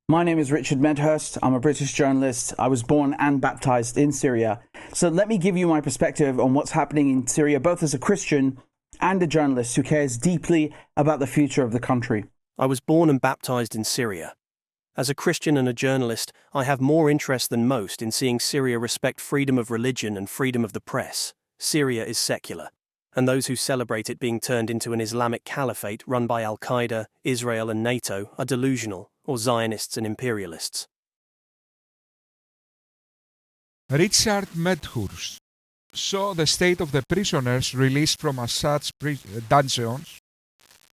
My name is Richard Medhurst. I'm a British journalist. I was born and baptized in Syria. So let me give you my perspective on what's happening in Syria, both as a Christian and a journalist who cares deeply about the future of the country. I was born and baptized in Syria. As a Christian and a journalist, I have more interest than most in seeing Syria respect freedom of religion and freedom of the press. Syria is secular, and those who celebrate it being turned into an Islamic caliphate run by Al-Qaeda, Israel and NATO are delusional, or Zionists and imperialists. Richard Medhurst saw the state of the prisoners released from Assad's dungeons.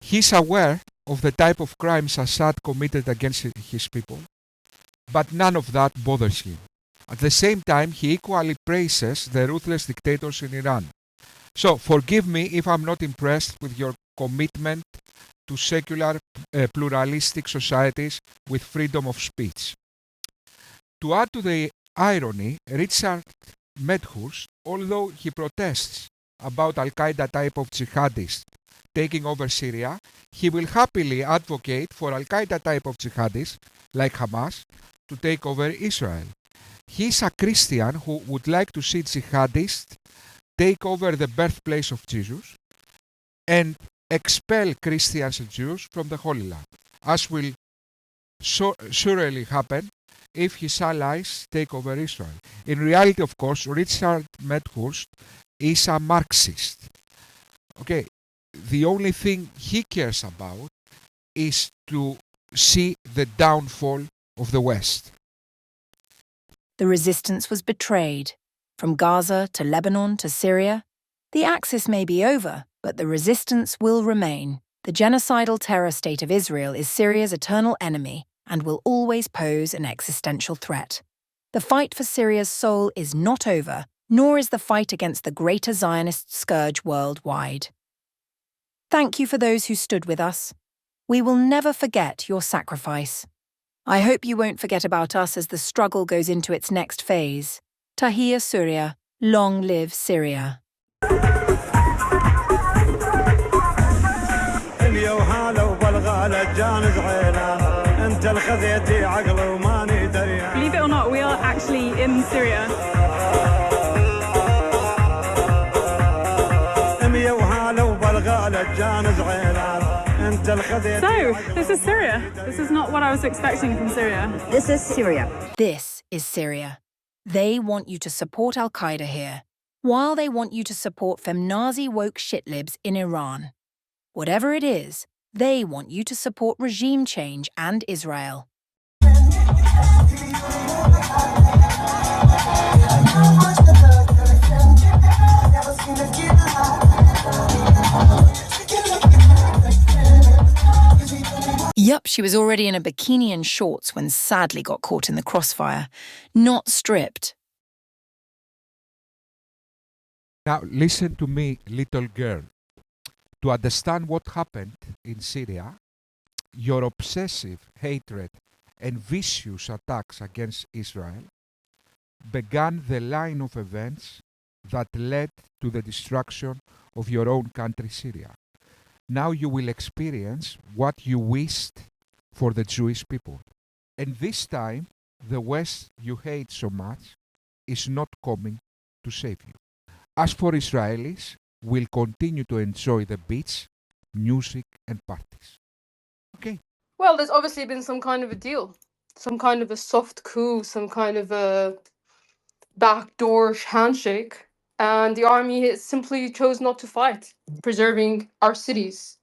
He's aware of the type of crimes Assad committed against his people, but none of that bothers him. At the same time, he equally praises the ruthless dictators in Iran. So, forgive me if I'm not impressed with your commitment to secular, pluralistic societies with freedom of speech. To add to the irony, Richard Medhurst, although he protests about Al-Qaeda type of jihadists taking over Syria, he will happily advocate for Al-Qaeda type of jihadists, like Hamas, to take over Israel. He's a Christian who would like to see jihadists take over the birthplace of Jesus and expel Christians and Jews from the Holy Land, as will surely happen if his allies take over Israel. In reality, of course, Richard Medhurst is a Marxist. Okay, the only thing he cares about is to see the downfall of the West. The resistance was betrayed. From Gaza to Lebanon to Syria, the Axis may be over, but the resistance will remain. The genocidal terror state of Israel is Syria's eternal enemy and will always pose an existential threat. The fight for Syria's soul is not over, nor is the fight against the greater Zionist scourge worldwide. Thank you for those who stood with us. We will never forget your sacrifice. I hope you won't forget about us as the struggle goes into its next phase. Tahia Surya, long live Syria. Believe it or not, we are actually in Syria. So, this is Syria. This is not what I was expecting from Syria. This is Syria. This is Syria. They want you to support Al-Qaeda here, while they want you to support feminazi woke shitlibs in Iran. Whatever it is, they want you to support regime change and Israel. Yup, she was already in a bikini and shorts when sadly got caught in the crossfire, not stripped. Now listen to me, little girl. To understand what happened in Syria, your obsessive hatred and vicious attacks against Israel began the line of events that led to the destruction of your own country, Syria. Now you will experience what you wished for the Jewish people. And this time, the West you hate so much is not coming to save you. As for Israelis, we'll continue to enjoy the beach, music, and parties. Okay. Well, there's obviously been some kind of a deal. Some kind of a soft coup, some kind of a backdoor handshake. And the army simply chose not to fight, preserving our cities.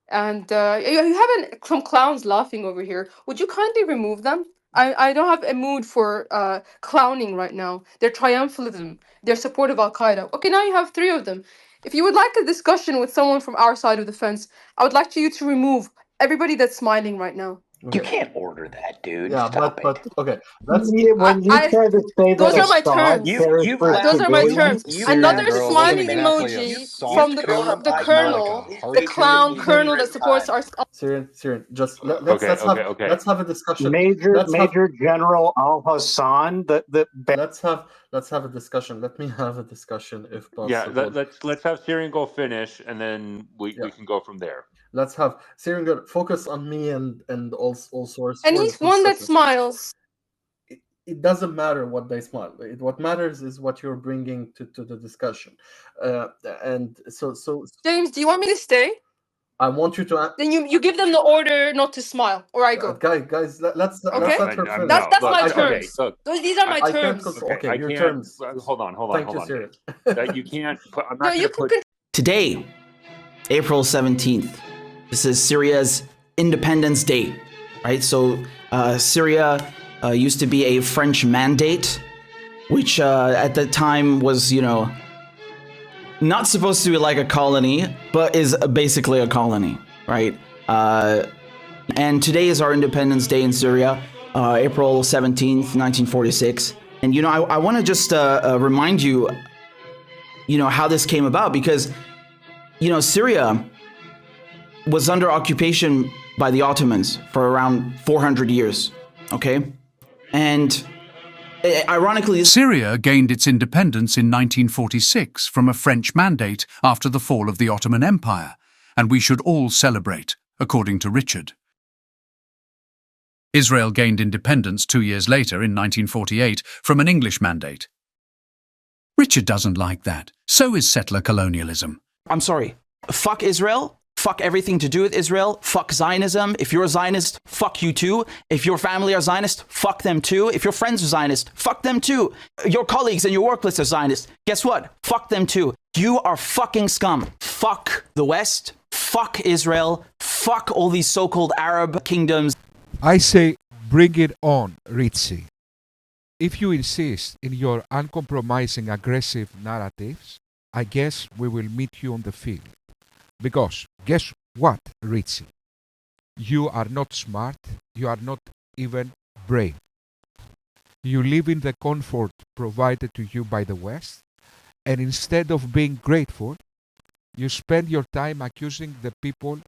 And you have some clowns laughing over here. Would you kindly remove them? I don't have a mood for clowning right now. Their triumphalism, their support of Al-Qaeda. Okay, now you have 3 of them. If you would like a discussion with someone from our side of the fence, I would like you to remove everybody that's smiling right now. You can't order that, dude. Yeah, Stop but it. okay. When you try to say those that are my Assad terms. cares for Those are my terms. civilians, Another Girl smiling wasn't emoji exactly from the soft colonel, the clown colonel that supports our. Syrian, just let's let's have a discussion. Major General Al Hassan. Let's have a discussion. Let me have a discussion if possible. Yeah, let's have Syrian Girl finish, and then we can go from there. Let's have Syrian Girl focus on me and all source. And he's one that smiles. It doesn't matter what they smile. What matters is what you're bringing to the discussion. And so James, do you want me to stay? I want you to. Then you give them the order not to smile, or I go. Guys, let's let her finish. That's my terms. Okay, these are my terms. Okay, your terms. Hold on. Thank you, Syria. You can't. I'm not going to put. Today, April 17th, this is Syria's Independence Day, right? So Syria used to be a French mandate, which at the time was, not supposed to be like a colony, but is basically a colony, right? And today is our Independence Day in Syria, April 17th, 1946. And, I want to just remind you, how this came about, because, Syria was under occupation by the Ottomans for around 400 years, okay? And ironically, Syria gained its independence in 1946 from a French mandate after the fall of the Ottoman Empire, and we should all celebrate, according to Richard. Israel gained independence 2 years later in 1948 from an English mandate. Richard doesn't like that. So is settler colonialism. I'm sorry. Fuck Israel. Fuck everything to do with Israel. Fuck Zionism. If you're a Zionist, fuck you too. If your family are Zionist, fuck them too. If your friends are Zionist, fuck them too. Your colleagues in your workplace are Zionist. Guess what? Fuck them too. You are fucking scum. Fuck the West. Fuck Israel. Fuck all these so-called Arab kingdoms. I say, bring it on, Ritzy. If you insist in your uncompromising aggressive narratives, I guess we will meet you on the field. Because, guess what, Ritzy? You are not smart, you are not even brave. You live in the comfort provided to you by the West, and instead of being grateful, you spend your time accusing the people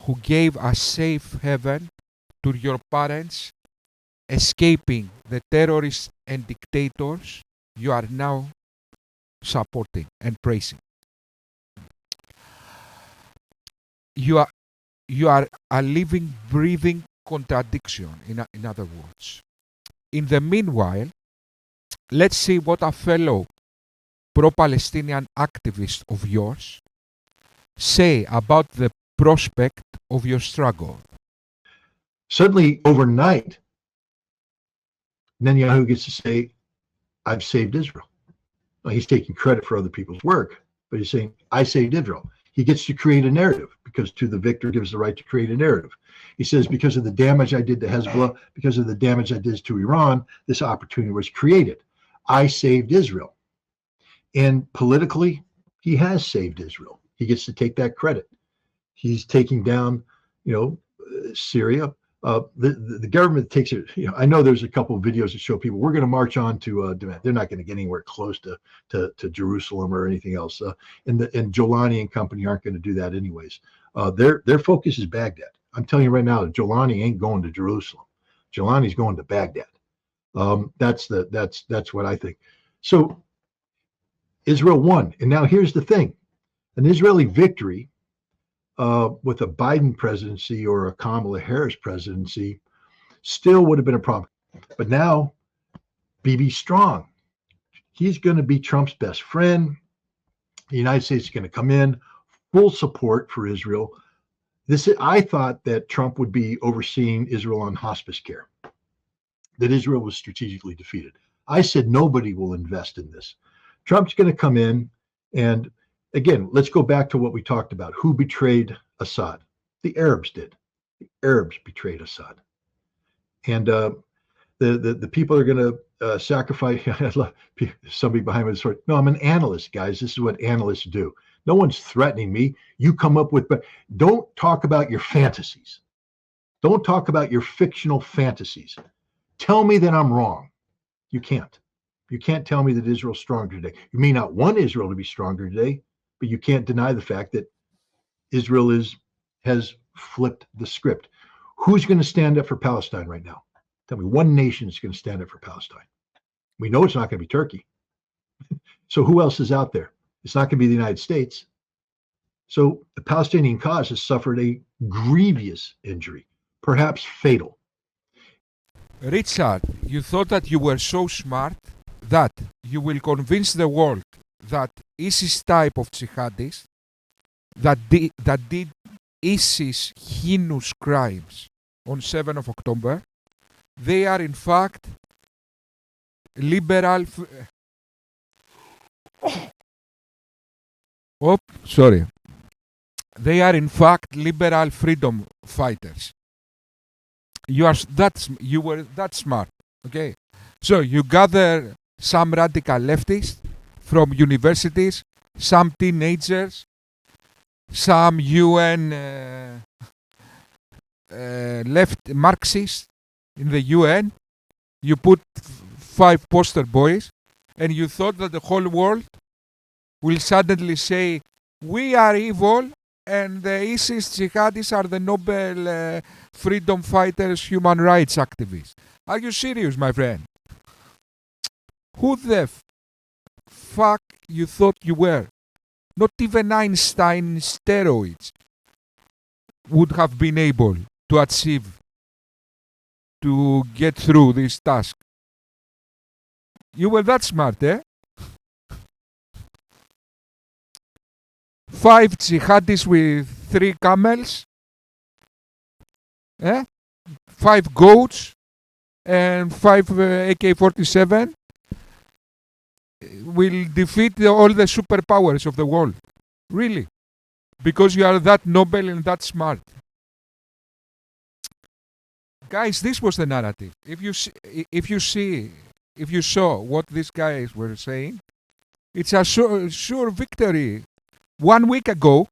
who gave a safe haven to your parents, escaping the terrorists and dictators you are now supporting and praising. You are a living, breathing contradiction, in other words. In the meanwhile, let's see what a fellow pro-Palestinian activist of yours say about the prospect of your struggle. Suddenly, overnight, Netanyahu gets to say, I've saved Israel. Well, he's taking credit for other people's work, but he's saying, I saved Israel. He gets to create a narrative, because to the victor gives the right to create a narrative. He says, because of the damage I did to Hezbollah, because of the damage I did to Iran, this opportunity was created. I saved Israel. And politically, he has saved Israel. He gets to take that credit. He's taking down, Syria. The government takes it. I know there's a couple of videos that show people, we're going to march on to Damascus. They're not going to get anywhere close to Jerusalem or anything else. And Jolani and company aren't going to do that anyways. Their focus is Baghdad. I'm telling you right now that Jolani ain't going to Jerusalem. Jolani's going to Baghdad. That's what I think. So Israel won, and now here's the thing: an Israeli victory with a Biden presidency or a Kamala Harris presidency still would have been a problem. But now, Bibi's strong. He's going to be Trump's best friend. The United States is going to come in, full support for Israel. I thought that Trump would be overseeing Israel on hospice care, that Israel was strategically defeated. I said nobody will invest in this. Trump's going to come in, and again, let's go back to what we talked about. Who betrayed Assad? The Arabs did. The Arabs betrayed Assad. And the people are going to sacrifice. I love somebody behind me with a sword. No, I'm an analyst, guys. This is what analysts do. No one's threatening me. You come up with, but don't talk about your fantasies. Don't talk about your fictional fantasies. Tell me that I'm wrong. You can't. You can't tell me that Israel's stronger today. You may not want Israel to be stronger today, but you can't deny the fact that Israel has flipped the script. Who's going to stand up for Palestine right now? Tell me one nation is going to stand up for Palestine. We know it's not going to be Turkey. So who else is out there? It's not going to be the United States. So the Palestinian cause has suffered a grievous injury, perhaps fatal. Richard, you thought that you were so smart that you will convince the world that ISIS type of jihadists that did ISIS heinous crimes on 7th of October, they are in fact liberal. They are in fact liberal freedom fighters. You were that smart, okay? So you gather some radical leftists from universities, some teenagers, some UN left Marxists in the UN. You put 5 poster boys, and you thought that the whole world will suddenly say, we are evil, and the ISIS jihadis are the Nobel freedom fighters, human rights activists. Are you serious, my friend? Who the fuck you thought you were? Not even Einstein steroids would have been able to achieve, to get through this task. You were that smart, eh? 5 jihadis with 3 camels, 5 goats, and 5 AK-47 will defeat all the superpowers of the world. Really. Because you are that noble and that smart. Guys, this was the narrative. If you saw what these guys were saying, it's a sure victory. 1 week ago,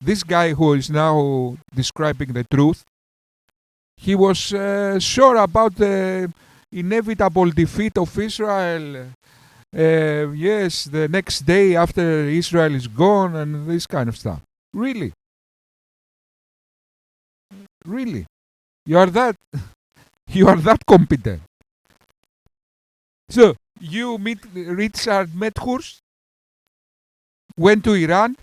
this guy who is now describing the truth, he was sure about the inevitable defeat of Israel. Yes, the next day after Israel is gone and this kind of stuff. Really? Really? You are that competent. So, you meet Richard Medhurst, went to Iran,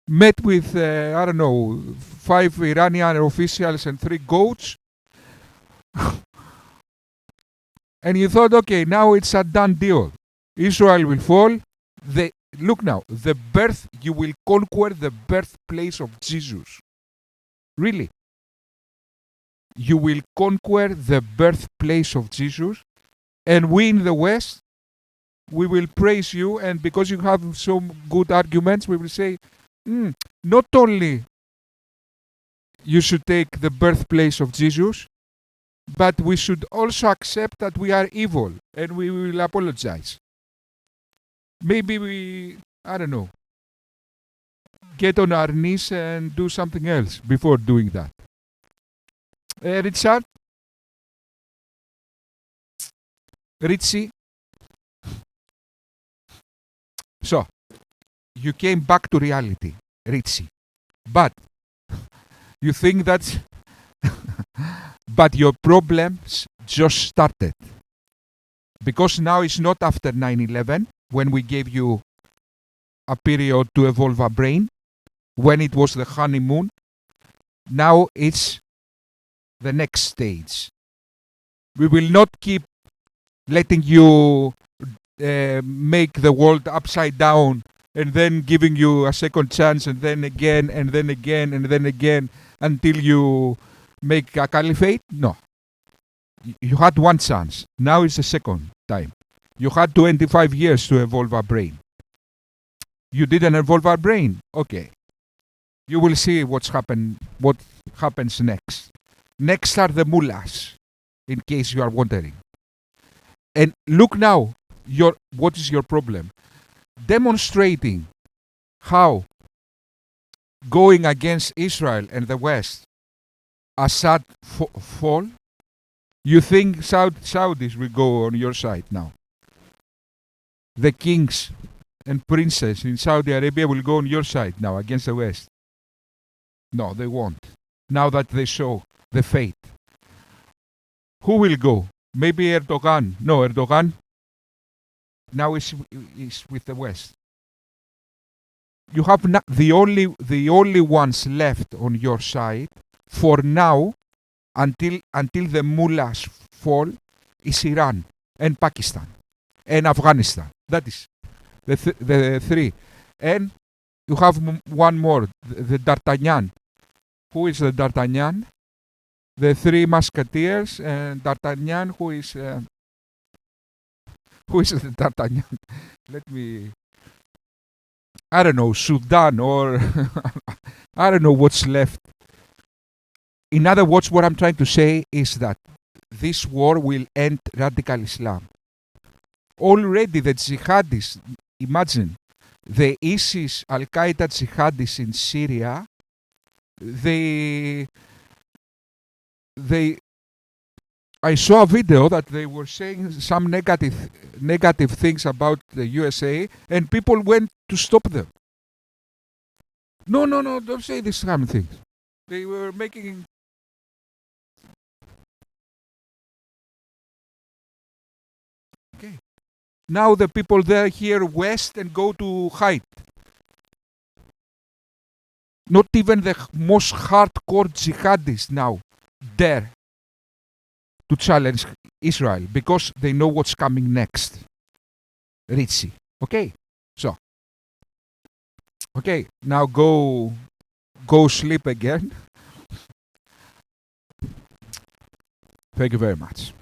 met with, 5 Iranian officials and 3 goats, and you thought, okay, now it's a done deal. Israel will fall. Look now, you will conquer the birthplace of Jesus. Really? You will conquer the birthplace of Jesus, and we in the West, we will praise you, and because you have some good arguments, we will say, not only you should take the birthplace of Jesus, but we should also accept that we are evil, and we will apologize. Maybe we, get on our knees and do something else before doing that. Richard? Richie? So, you came back to reality, Richie. But, you think that's... but your problems just started. Because now it's not after 9/11, when we gave you a period to evolve a brain, when it was the honeymoon. Now it's the next stage. We will not keep letting you make the world upside down and then giving you a second chance and then again and then again and then again until you make a caliphate. No. You had one chance. Now it's the second time. You had 25 years to evolve a brain. You didn't evolve a brain? Okay. You will see what happens next. Next are the mullahs, in case you are wondering. And look now, what is your problem? Demonstrating how going against Israel and the West, Assad fall. You think Saudis will go on your side now? The kings and princes in Saudi Arabia will go on your side now against the West. No, they won't. Now that they saw the fate. Who will go? Maybe Erdogan. No, Erdogan now is with the West. you have the only ones left on your side for now, until the mullahs fall, is Iran and Pakistan and Afghanistan. That is the three. And you have one more, the D'Artagnan. Who is the D'Artagnan? The Three Musketeers, and D'Artagnan, who is the D'Artagnan? Let me... I don't know, Sudan, or I don't know what's left. In other words, what I'm trying to say is that this war will end radical Islam. Already the jihadists, imagine, the ISIS, Al-Qaeda jihadists in Syria, I saw a video that they were saying some negative things about the USA, and people went to stop them. No, don't say these kind of things. They were making... Okay. Now the people there hear West and go to hide. Not even the most hardcore jihadists now dare to challenge Israel because they know what's coming next. Ritzy. Okay? So. Okay, now go sleep again. Thank you very much.